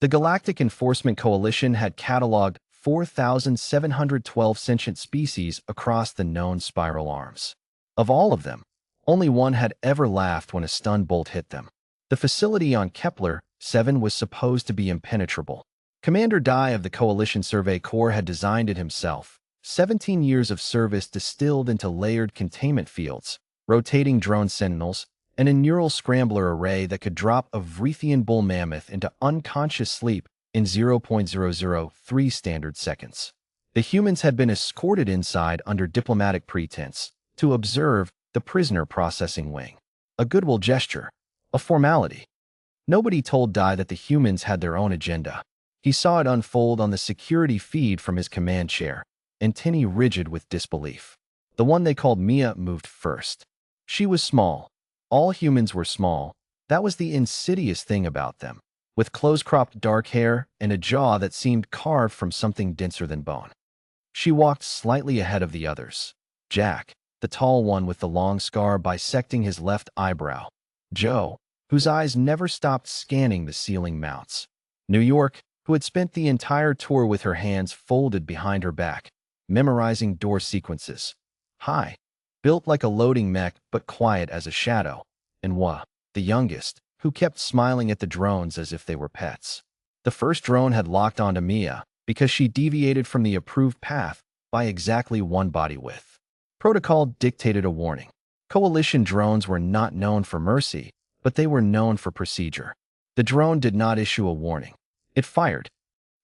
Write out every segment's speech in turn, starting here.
The Galactic Enforcement Coalition had cataloged 4,712 sentient species across the known spiral arms. Of all of them, only one had ever laughed when a stun bolt hit them. The facility on Kepler-7 was supposed to be impenetrable. Commander Dye of the Coalition Survey Corps had designed it himself. 17 years of service distilled into layered containment fields, rotating drone sentinels, and a neural scrambler array that could drop a Vrethian bull mammoth into unconscious sleep in 0.003 standard seconds. The humans had been escorted inside under diplomatic pretense to observe the prisoner processing wing. A goodwill gesture, a formality. Nobody told Dye that the humans had their own agenda. He saw it unfold on the security feed from his command chair, antennae rigid with disbelief. The one they called Mia moved first. She was small. All humans were small. That was the insidious thing about them, with close-cropped dark hair and a jaw that seemed carved from something denser than bone. She walked slightly ahead of the others. Jack, the tall one with the long scar bisecting his left eyebrow. Joe, whose eyes never stopped scanning the ceiling mounts. New York, who had spent the entire tour with her hands folded behind her back, memorizing door sequences. High, built like a loading mech but quiet as a shadow. And Wah, the youngest, who kept smiling at the drones as if they were pets. The first drone had locked onto Mia because she deviated from the approved path by exactly one body width. Protocol dictated a warning. Coalition drones were not known for mercy, but they were known for procedure. The drone did not issue a warning. It fired.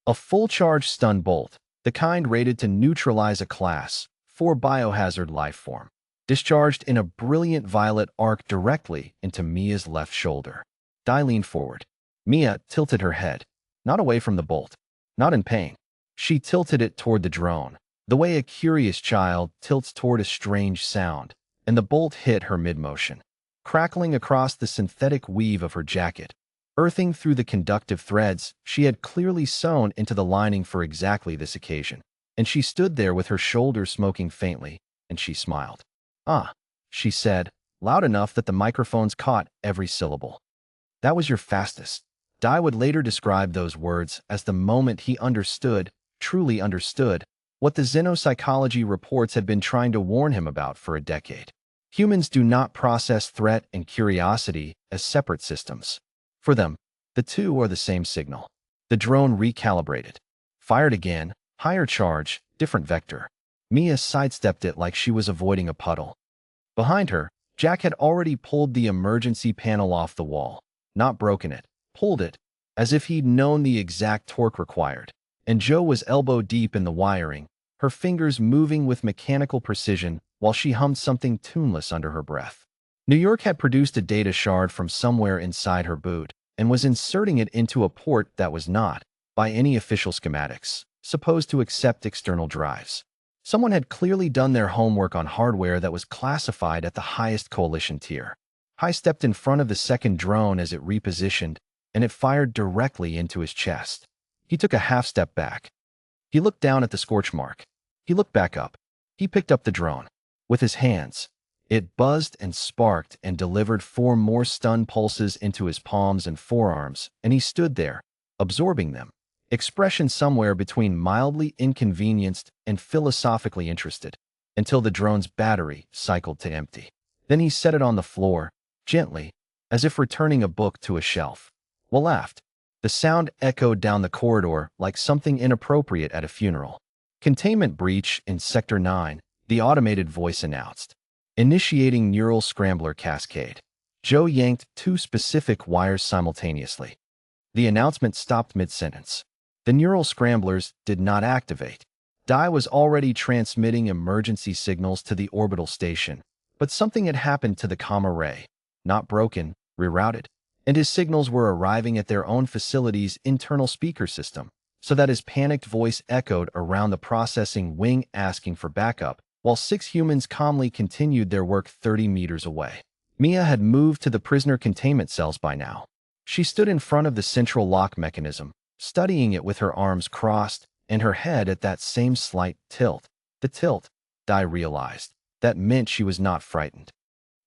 A full-charge stun bolt, the kind rated to neutralize a Class 4 biohazard life form, discharged in a brilliant violet arc directly into Mia's left shoulder. Dye leaned forward. Mia tilted her head, not away from the bolt, not in pain. She tilted it toward the drone, the way a curious child tilts toward a strange sound, and the bolt hit her mid-motion, crackling across the synthetic weave of her jacket, earthing through the conductive threads she had clearly sewn into the lining for exactly this occasion. And she stood there with her shoulders smoking faintly, and she smiled. "Ah," she said, loud enough that the microphones caught every syllable. "That was your fastest." Dye would later describe those words as the moment he understood, truly understood, what the xenopsychology reports had been trying to warn him about for a decade. Humans do not process threat and curiosity as separate systems. For them, the two are the same signal. The drone recalibrated. Fired again, higher charge, different vector. Mia sidestepped it like she was avoiding a puddle. Behind her, Jack had already pulled the emergency panel off the wall. Not broken it, pulled it, as if he'd known the exact torque required. And Joe was elbow-deep in the wiring, her fingers moving with mechanical precision while she hummed something tuneless under her breath. New York had produced a data shard from somewhere inside her boot and was inserting it into a port that was not, by any official schematics, supposed to accept external drives. Someone had clearly done their homework on hardware that was classified at the highest coalition tier. High stepped in front of the second drone as it repositioned, and it fired directly into his chest. He took a half step back. He looked down at the scorch mark. He looked back up. He picked up the drone. With his hands, it buzzed and sparked and delivered 4 more stun pulses into his palms and forearms, and he stood there, absorbing them, expression somewhere between mildly inconvenienced and philosophically interested, until the drone's battery cycled to empty. Then he set it on the floor, gently, as if returning a book to a shelf. Well, laughed. The sound echoed down the corridor like something inappropriate at a funeral. "Containment breach in Sector 9, the automated voice announced. Initiating neural scrambler cascade." Joe yanked 2 specific wires simultaneously. The announcement stopped mid-sentence. The neural scramblers did not activate. Dye was already transmitting emergency signals to the orbital station, but something had happened to the comm array. Not broken, rerouted. And his signals were arriving at their own facility's internal speaker system, so that his panicked voice echoed around the processing wing asking for backup, while 6 humans calmly continued their work 30 meters away. Mia had moved to the prisoner containment cells by now. She stood in front of the central lock mechanism, studying it with her arms crossed and her head at that same slight tilt. The tilt, Dye realized, that meant she was not frightened.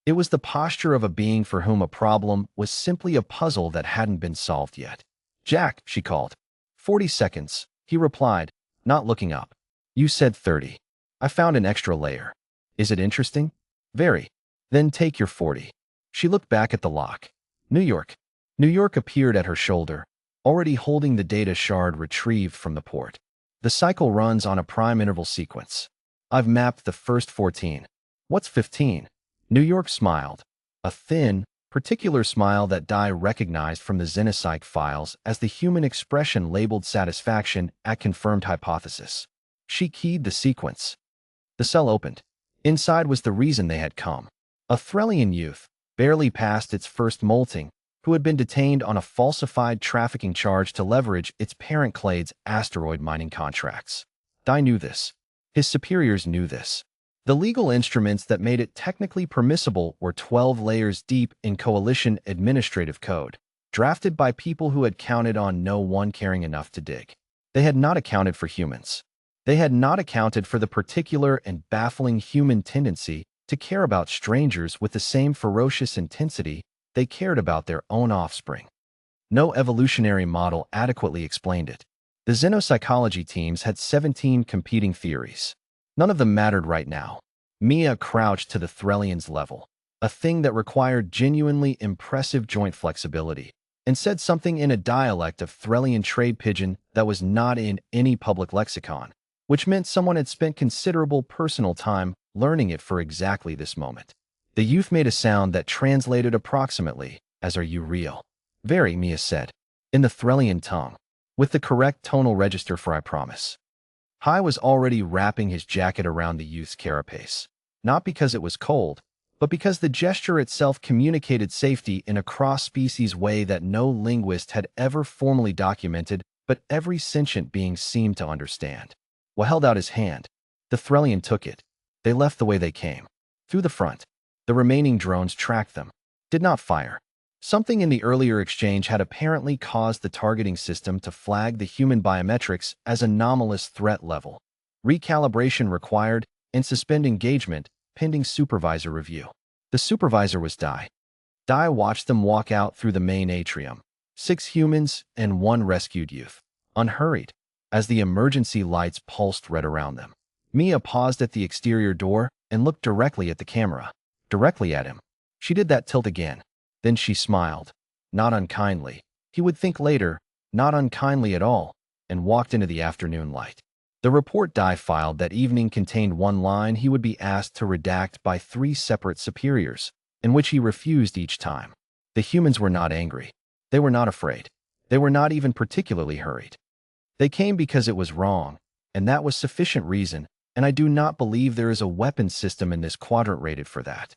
It was the posture of a being for whom a problem was simply a puzzle that hadn't been solved yet. Jack, she called. 40 seconds, he replied, not looking up. You said 30. I found an extra layer. Is it interesting? Very. Then take your 40. She looked back at the lock. New York. New York appeared at her shoulder, already holding the data shard retrieved from the port. The cycle runs on a prime interval sequence. I've mapped the first 14. What's 15? New York smiled. A thin, particular smile that Dai recognized from the Xenopsych files as the human expression labeled satisfaction at confirmed hypothesis. She keyed the sequence. The cell opened. Inside was the reason they had come. A Threlian youth, barely past its first molting, who had been detained on a falsified trafficking charge to leverage its parent clade's asteroid mining contracts. Dai knew this. His superiors knew this. The legal instruments that made it technically permissible were 12 layers deep in Coalition administrative code, drafted by people who had counted on no one caring enough to dig. They had not accounted for humans. They had not accounted for the particular and baffling human tendency to care about strangers with the same ferocious intensity they cared about their own offspring. No evolutionary model adequately explained it. The xenopsychology teams had 17 competing theories. None of them mattered right now. Mia crouched to the Threlian's level, a thing that required genuinely impressive joint flexibility, and said something in a dialect of Threlian trade pidgin that was not in any public lexicon, which meant someone had spent considerable personal time learning it for exactly this moment. The youth made a sound that translated approximately as "Are you real?" Very, Mia said, in the Threlian tongue, with the correct tonal register for "I promise." Hai was already wrapping his jacket around the youth's carapace, not because it was cold, but because the gesture itself communicated safety in a cross-species way that no linguist had ever formally documented, but every sentient being seemed to understand. Wa held out his hand. The Threlian took it. They left the way they came, through the front. The remaining drones tracked them, did not fire. Something in the earlier exchange had apparently caused the targeting system to flag the human biometrics as anomalous threat level. Recalibration required and suspend engagement pending supervisor review. The supervisor was Dai. Dai watched them walk out through the main atrium. 6 humans and 1 rescued youth, unhurried, as the emergency lights pulsed red around them. Mia paused at the exterior door and looked directly at the camera. Directly at him. She did that tilt again. Then she smiled. Not unkindly. He would think later, not unkindly at all, and walked into the afternoon light. The report Dai filed that evening contained 1 line he would be asked to redact by 3 separate superiors, in which he refused each time. The humans were not angry. They were not afraid. They were not even particularly hurried. They came because it was wrong, and that was sufficient reason, and I do not believe there is a weapons system in this quadrant rated for that.